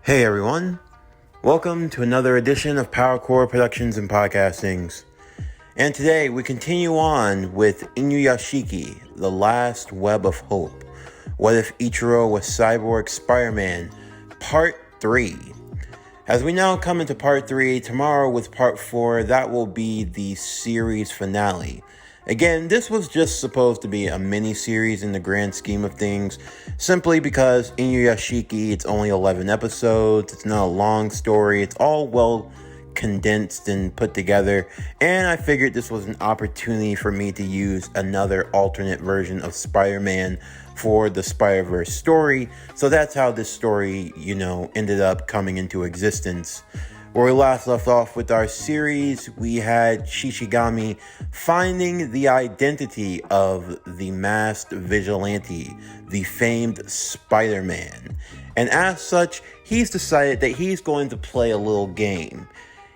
Hey everyone, welcome to another edition of PowerCore Productions and Podcastings. And today we continue on with Inuyashiki, The Last Web of Hope. What if Ichiro was Cyborg Spider-Man? Part 3. As we now come into Part 3, tomorrow with Part 4, that will be the series finale. Again, this was just supposed to be a mini-series in the grand scheme of things, simply because Inuyashiki, it's only 11 episodes, it's not a long story, it's all well condensed and put together, and I figured this was an opportunity for me to use another alternate version of Spider-Man for the Spider-Verse story, so that's how this story, ended up coming into existence. Where we last left off with our series, we had Shishigami finding the identity of the masked vigilante, the famed Spider-Man. And as such, he's decided that he's going to play a little game.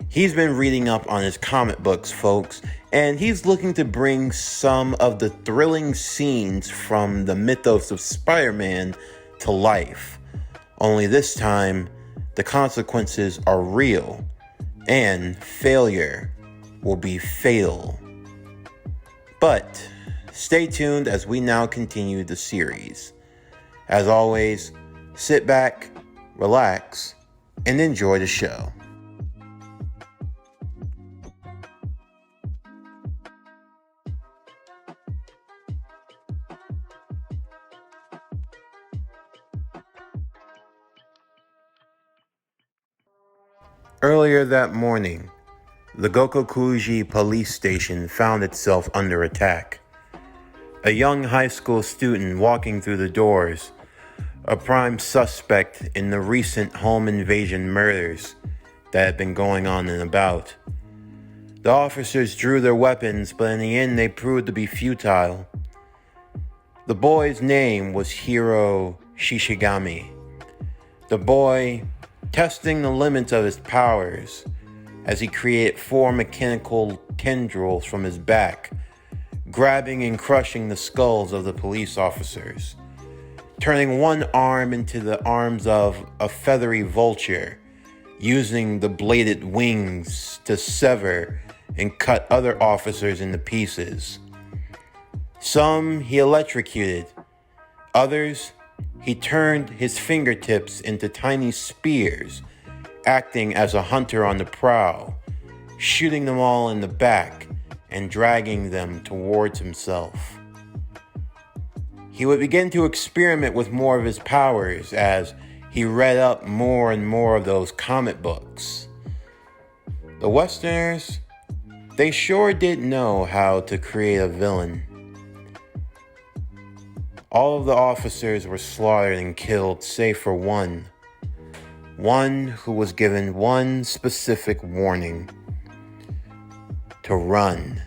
He's been reading up on his comic books, folks, and he's looking to bring some of the thrilling scenes from the mythos of Spider-Man to life. Only this time, the consequences are real, and failure will be fatal. But stay tuned as we now continue the series. As always, sit back, relax, and enjoy the show. Earlier that morning, the Gokokuji police station found itself under attack. A young high school student walking through the doors, a prime suspect in the recent home invasion murders that had been going on and about. The officers drew their weapons, but in the end they proved to be futile. The boy's name was Hiro Shishigami. The boy testing the limits of his powers as he created 4 mechanical tendrils from his back, grabbing and crushing the skulls of the police officers, turning one arm into the arms of a feathery vulture, using the bladed wings to sever and cut other officers into pieces. Some he electrocuted, others he turned his fingertips into tiny spears, acting as a hunter on the prowl, shooting them all in the back and dragging them towards himself. He would begin to experiment with more of his powers as he read up more and more of those comic books. The Westerners, they sure did know how to create a villain. All of the officers were slaughtered and killed save for one who was given one specific warning: to run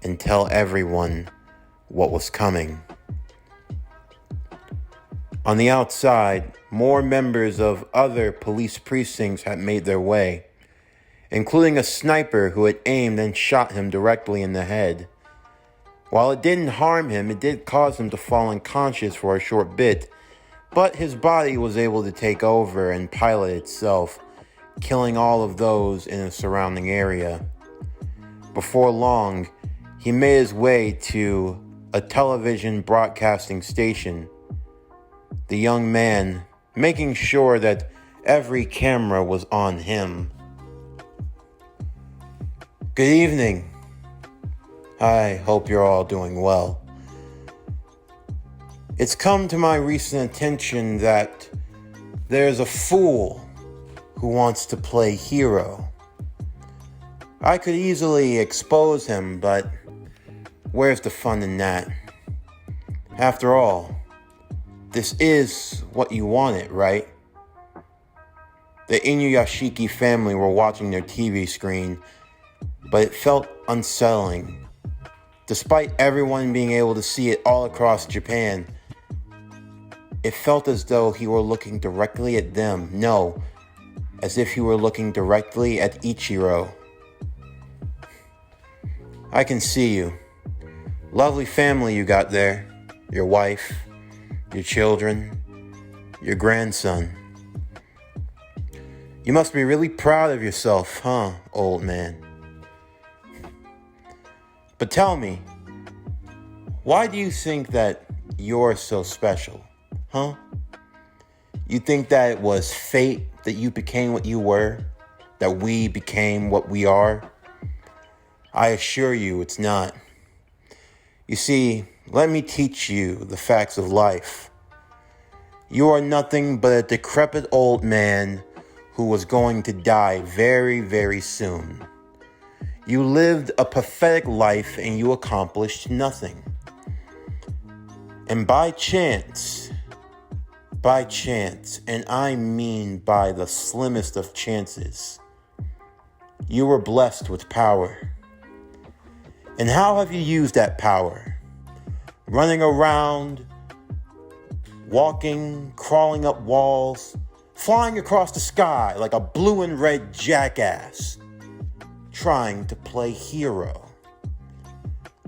and tell everyone what was coming. On the outside, more members of other police precincts had made their way, including a sniper who had aimed and shot him directly in the head. While it didn't harm him, it did cause him to fall unconscious for a short bit, but his body was able to take over and pilot itself, killing all of those in the surrounding area. Before long, he made his way to a television broadcasting station, the young man making sure that every camera was on him. Good evening. I hope you're all doing well. It's come to my recent attention that there's a fool who wants to play hero. I could easily expose him, but where's the fun in that? After all, this is what you wanted, right? The Inuyashiki family were watching their TV screen, but it felt unsettling. Despite everyone being able to see it all across Japan, it felt as though he were looking directly at them. No, as if he were looking directly at Ichiro. I can see you. Lovely family you got there. Your wife, your children, your grandson. You must be really proud of yourself, huh, old man? But tell me, why do you think that you're so special, huh? You think that it was fate that you became what you were? That we became what we are? I assure you it's not. You see, let me teach you the facts of life. You are nothing but a decrepit old man who was going to die very, very soon. You lived a pathetic life and you accomplished nothing. And by chance, and I mean by the slimmest of chances, you were blessed with power. And how have you used that power? Running around, walking, crawling up walls, flying across the sky like a blue and red jackass, trying to play hero.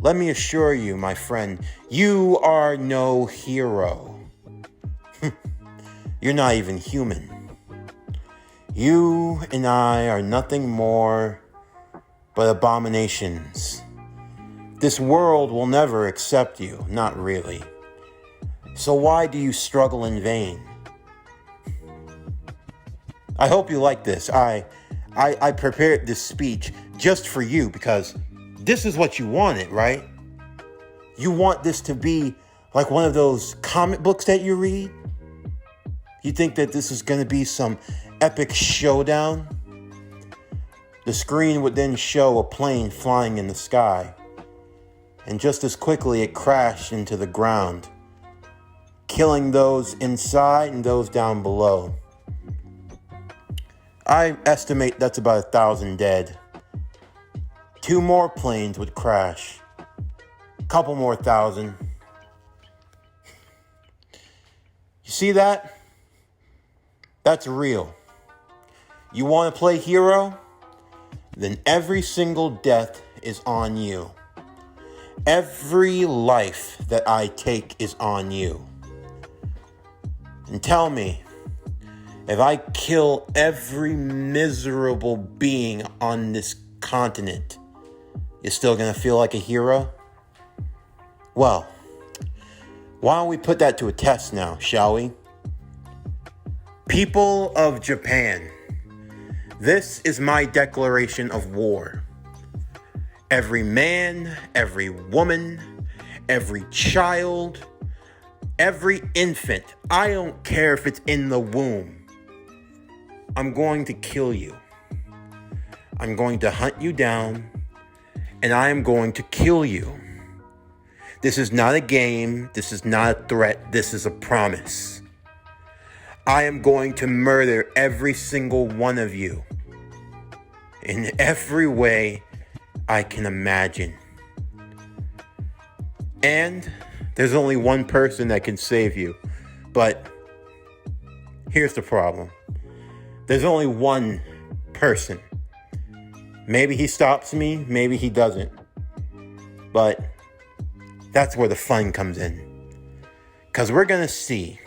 Let me assure you, my friend, you are no hero. You're not even human. You and I are nothing more but abominations. This world will never accept you, not really. So why do you struggle in vain? I hope you like this. I prepared this speech just for you because this is what you wanted, right? You want this to be like one of those comic books that you read? You think that this is going to be some epic showdown? The screen would then show a plane flying in the sky. And just as quickly it crashed into the ground, killing those inside and those down below. I estimate that's about 1,000 dead. 2 more planes would crash. A couple more thousand. You see that? That's real. You want to play hero? Then every single death is on you. Every life that I take is on you. And tell me, if I kill every miserable being on this continent, you're still gonna feel like a hero? Well, why don't we put that to a test now, shall we? People of Japan, this is my declaration of war. Every man, every woman, every child, every infant, I don't care if it's in the womb, I'm going to kill you. I'm going to hunt you down, and I am going to kill you. This is not a game. This is not a threat. This is a promise. I am going to murder every single one of you in every way I can imagine. And there's only one person that can save you. But here's the problem. There's only one person. Maybe he stops me, maybe he doesn't. But that's where the fun comes in. Because we're going to see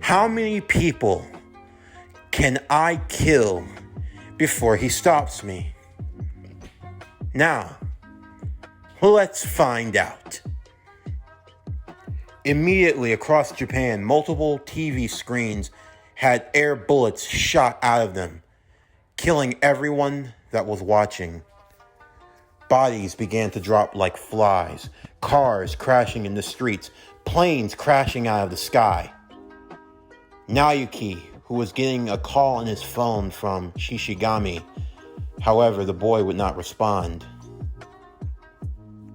how many people can I kill before he stops me. Now, let's find out. Immediately across Japan, multiple TV screens had air bullets shot out of them, killing everyone that was watching. Bodies began to drop like flies, cars crashing in the streets, planes crashing out of the sky. Naoki, who was getting a call on his phone from Shishigami, however, the boy would not respond.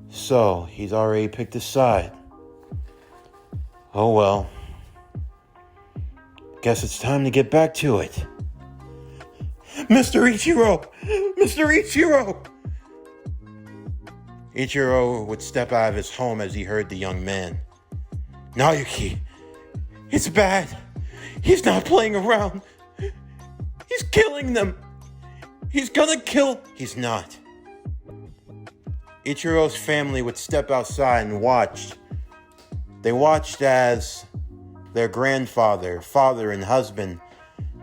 So, he's already picked his side. Oh well. Guess it's time to get back to it. Mr. Ichiro! Mr. Ichiro! Ichiro would step out of his home as he heard the young man. Naoki, it's bad. He's not playing around. He's killing them. He's gonna kill... He's not. Ichiro's family would step outside and watch. They watched as their grandfather, father, and husband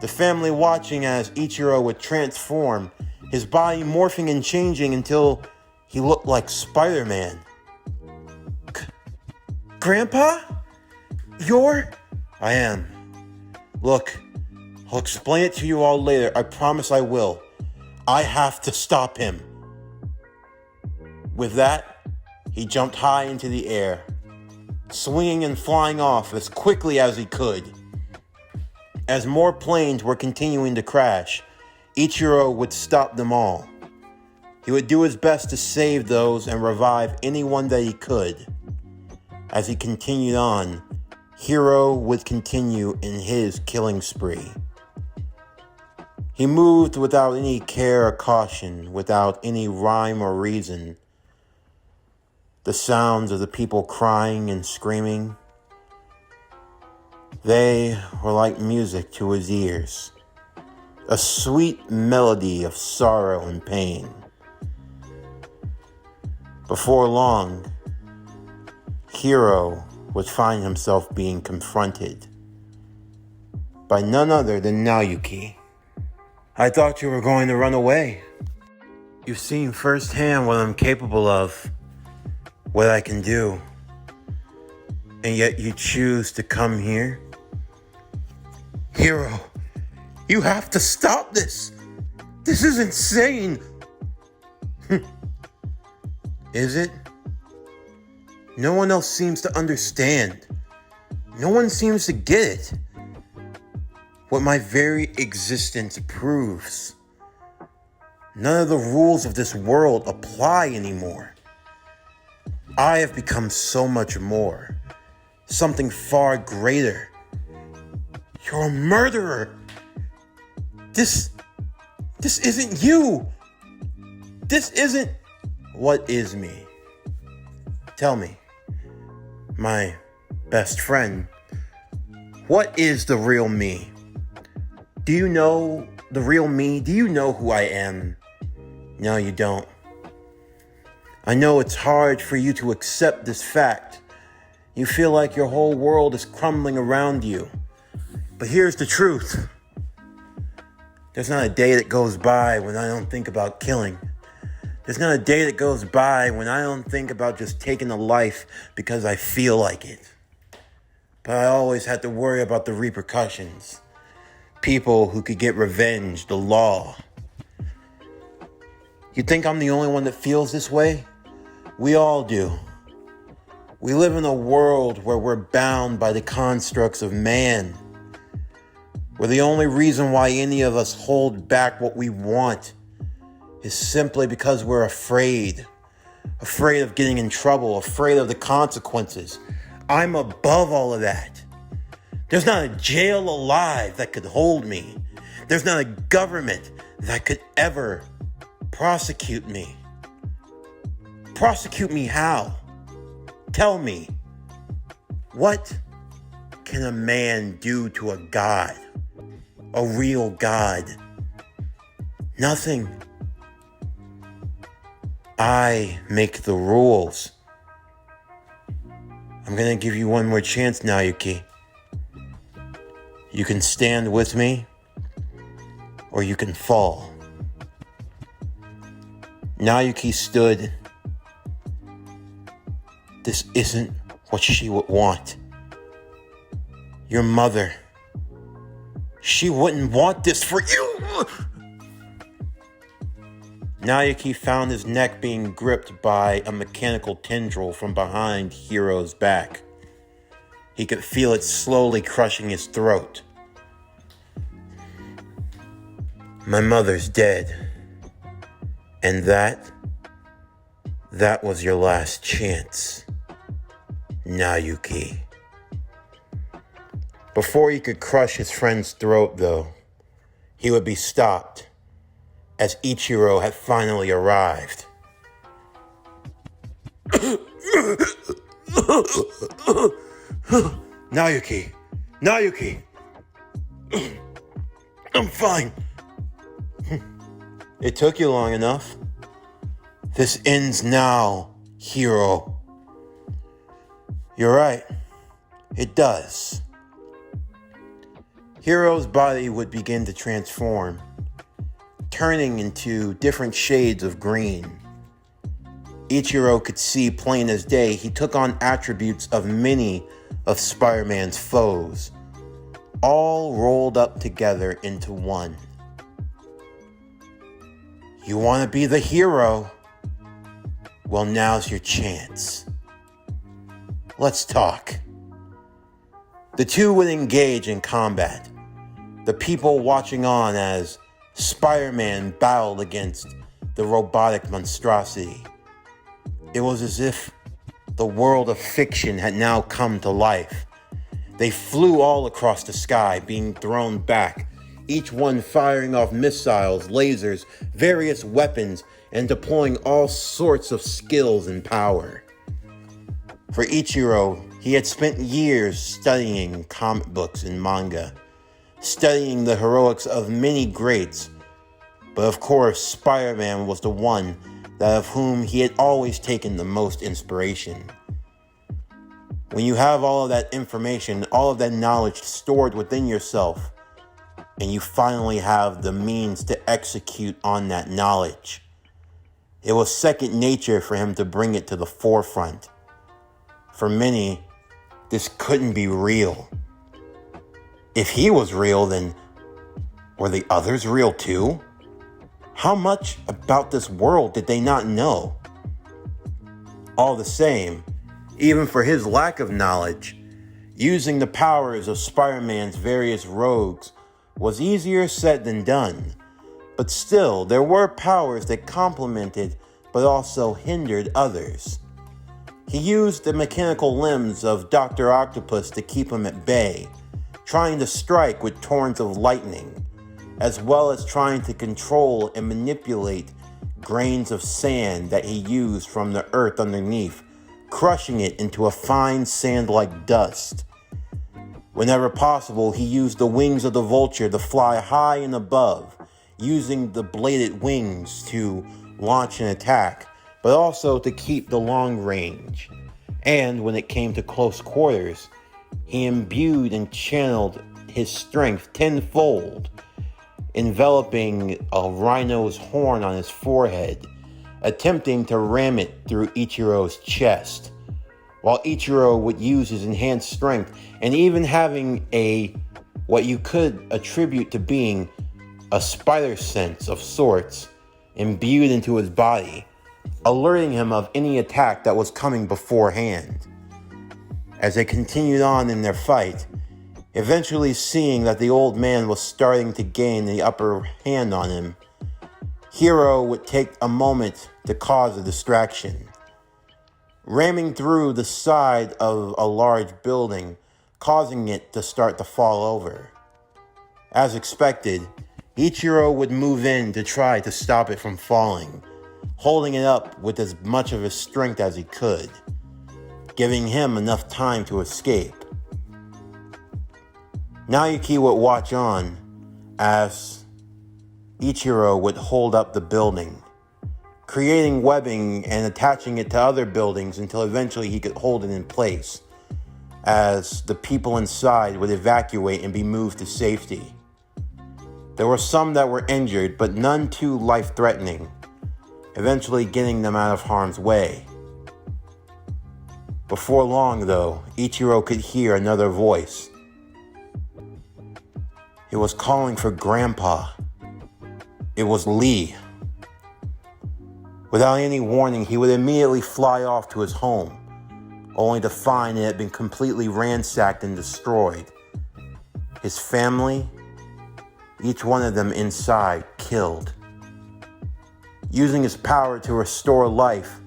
The family watching as Ichiro would transform, his body morphing and changing until he looked like Spider-Man. Grandpa? You're... I am. Look, I'll explain it to you all later. I promise I will. I have to stop him. With that, he jumped high into the air, swinging and flying off as quickly as he could. As more planes were continuing to crash, Ichiro would stop them all. He would do his best to save those and revive anyone that he could. As he continued on, Hiro would continue in his killing spree. He moved without any care or caution, without any rhyme or reason. The sounds of the people crying and screaming, they were like music to his ears, a sweet melody of sorrow and pain. Before long, Hiro would find himself being confronted by none other than Naoyuki. I thought you were going to run away. You've seen firsthand what I'm capable of, what I can do, and yet you choose to come here? Hiro, you have to stop this. This is insane. Is it? No one else seems to understand. No one seems to get it. What my very existence proves. None of the rules of this world apply anymore. I have become so much more. Something far greater. You're a murderer. This isn't you. This isn't... What is me? Tell me, my best friend, what is the real me? Do you know the real me? Do you know who I am? No, you don't. I know it's hard for you to accept this fact. You feel like your whole world is crumbling around you. But here's the truth. There's not a day that goes by when I don't think about killing. There's not a day that goes by when I don't think about just taking a life because I feel like it. But I always had to worry about the repercussions. People who could get revenge, the law. You think I'm the only one that feels this way? We all do. We live in a world where we're bound by the constructs of man. Where the only reason why any of us hold back what we want is simply because we're afraid. Afraid of getting in trouble, afraid of the consequences. I'm above all of that. There's not a jail alive that could hold me. There's not a government that could ever prosecute me. Prosecute me how? Tell me. What can a man do to a god? A real god? Nothing. I make the rules. I'm gonna give you one more chance, Naoyuki. You can stand with me, or you can fall. Naoyuki stood. This isn't what she would want. Your mother, she wouldn't want this for you. Naoyuki found his neck being gripped by a mechanical tendril from behind Hiro's back. He could feel it slowly crushing his throat. My mother's dead. And that was your last chance, Naoyuki. Before he could crush his friend's throat, though, he would be stopped as Ichiro had finally arrived. Naoyuki! Naoyuki! I'm fine. It took you long enough. This ends now, Hiro. You're right. It does. Hiro's body would begin to transform, turning into different shades of green. Ichiro could see plain as day he took on attributes of many of Spider-Man's foes, all rolled up together into one. You want to be the hero? Well, now's your chance. Let's talk. The two would engage in combat, the people watching on as Spider-Man battled against the robotic monstrosity. It was as if the world of fiction had now come to life. They flew all across the sky, being thrown back, each one firing off missiles, lasers, various weapons, and deploying all sorts of skills and power. For Ichiro, he had spent years studying comic books and manga, studying the heroics of many greats, but of course Spider-Man was the one that of whom he had always taken the most inspiration. When you have all of that information, all of that knowledge stored within yourself, and you finally have the means to execute on that knowledge, it was second nature for him to bring it to the forefront. For many, this couldn't be real. If he was real, then were the others real too? How much about this world did they not know? All the same, even for his lack of knowledge, using the powers of Spider-Man's various rogues was easier said than done. But still, there were powers that complemented but also hindered others. He used the mechanical limbs of Dr. Octopus to keep him at bay, trying to strike with torrents of lightning, as well as trying to control and manipulate grains of sand that he used from the earth underneath, crushing it into a fine sand-like dust. Whenever possible, he used the wings of the vulture to fly high and above, using the bladed wings to launch an attack, but also to keep the long range. And when it came to close quarters, he imbued and channeled his strength tenfold, enveloping a rhino's horn on his forehead, attempting to ram it through Ichiro's chest, while Ichiro would use his enhanced strength and even having what you could attribute to being a spider sense of sorts imbued into his body, alerting him of any attack that was coming beforehand. As they continued on in their fight, eventually seeing that the old man was starting to gain the upper hand on him, Hiro would take a moment to cause a distraction, ramming through the side of a large building, causing it to start to fall over. As expected, Ichiro would move in to try to stop it from falling, holding it up with as much of his strength as he could, giving him enough time to escape. Naoki would watch on as Ichiro would hold up the building, creating webbing and attaching it to other buildings until eventually he could hold it in place, as the people inside would evacuate and be moved to safety. There were some that were injured, but none too life-threatening, eventually getting them out of harm's way. Before long, though, Ichiro could hear another voice. It was calling for Grandpa. It was Lee. Without any warning, he would immediately fly off to his home, only to find it had been completely ransacked and destroyed. His family, each one of them inside, killed. Using his power to restore life,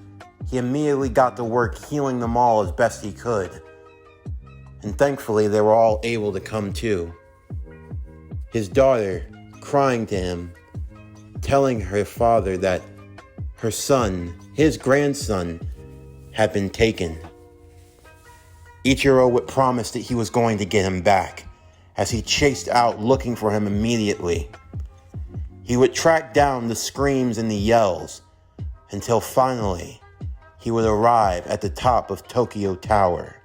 he immediately got to work healing them all as best he could. And thankfully, they were all able to come to. His daughter, crying to him, telling her father that her son, his grandson, had been taken. Ichiro would promise that he was going to get him back, as he chased out looking for him immediately. He would track down the screams and the yells, until finally he would arrive at the top of Tokyo Tower,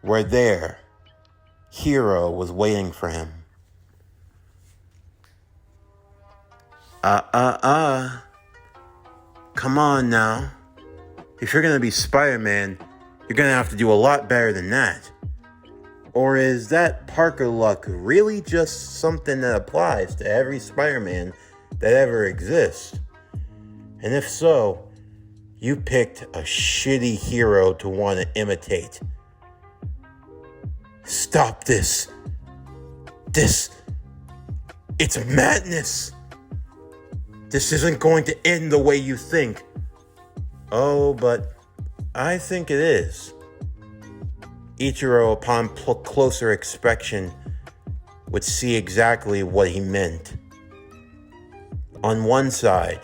where there, Hiro was waiting for him. Come on now. If you're gonna be Spider-Man, you're gonna have to do a lot better than that. Or is that Parker luck really just something that applies to every Spider-Man that ever exists? And if so, you picked a shitty hero to want to imitate. Stop this. It's madness. This isn't going to end the way you think. Oh, but I think it is. Ichiro, upon closer inspection, would see exactly what he meant. On one side,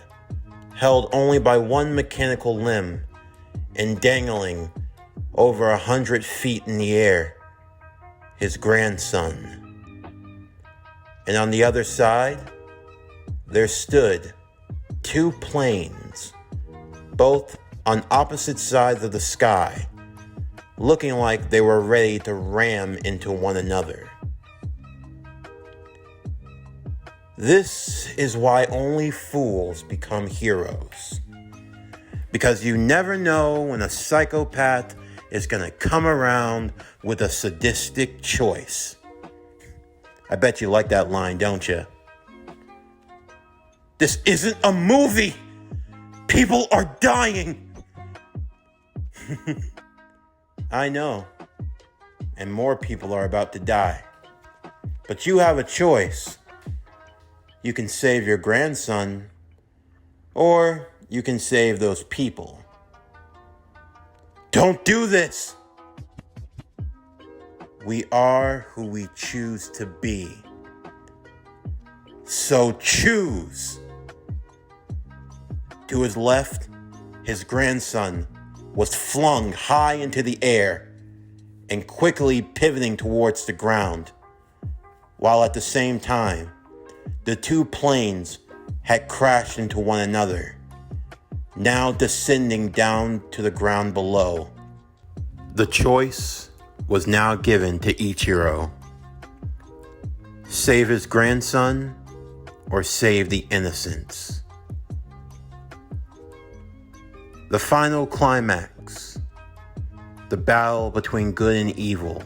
held only by one mechanical limb and dangling over 100 feet in the air, his grandson. And on the other side, there stood two planes, both on opposite sides of the sky, looking like they were ready to ram into one another. This is why only fools become heroes. Because you never know when a psychopath is gonna come around with a sadistic choice. I bet you like that line, don't you? This isn't a movie! People are dying! I know. And more people are about to die. But you have a choice. You can save your grandson, or you can save those people. Don't do this! We are who we choose to be. So choose. To his left, his grandson was flung high into the air and quickly pivoting towards the ground, while at the same time, the two planes had crashed into one another, now descending down to the ground below. The choice was now given to Ichiro. Save his grandson or save the innocents. The final climax, the battle between good and evil.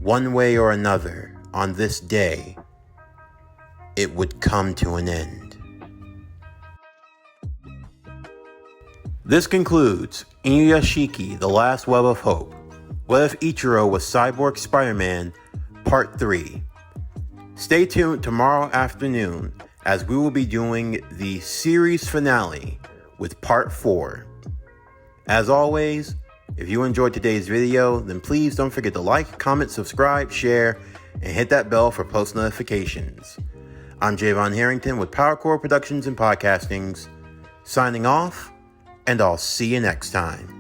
One way or another, on this day, it would come to an end. This concludes Inuyashiki, The Last Web of Hope. What If Ichiro Was Cyborg Spider-Man, Part 3. Stay tuned tomorrow afternoon as we will be doing the series finale with Part 4. As always, if you enjoyed today's video, then please don't forget to like, comment, subscribe, share, and hit that bell for post notifications. I'm Javon Harrington with PowerCore Productions and Podcastings, signing off, and I'll see you next time.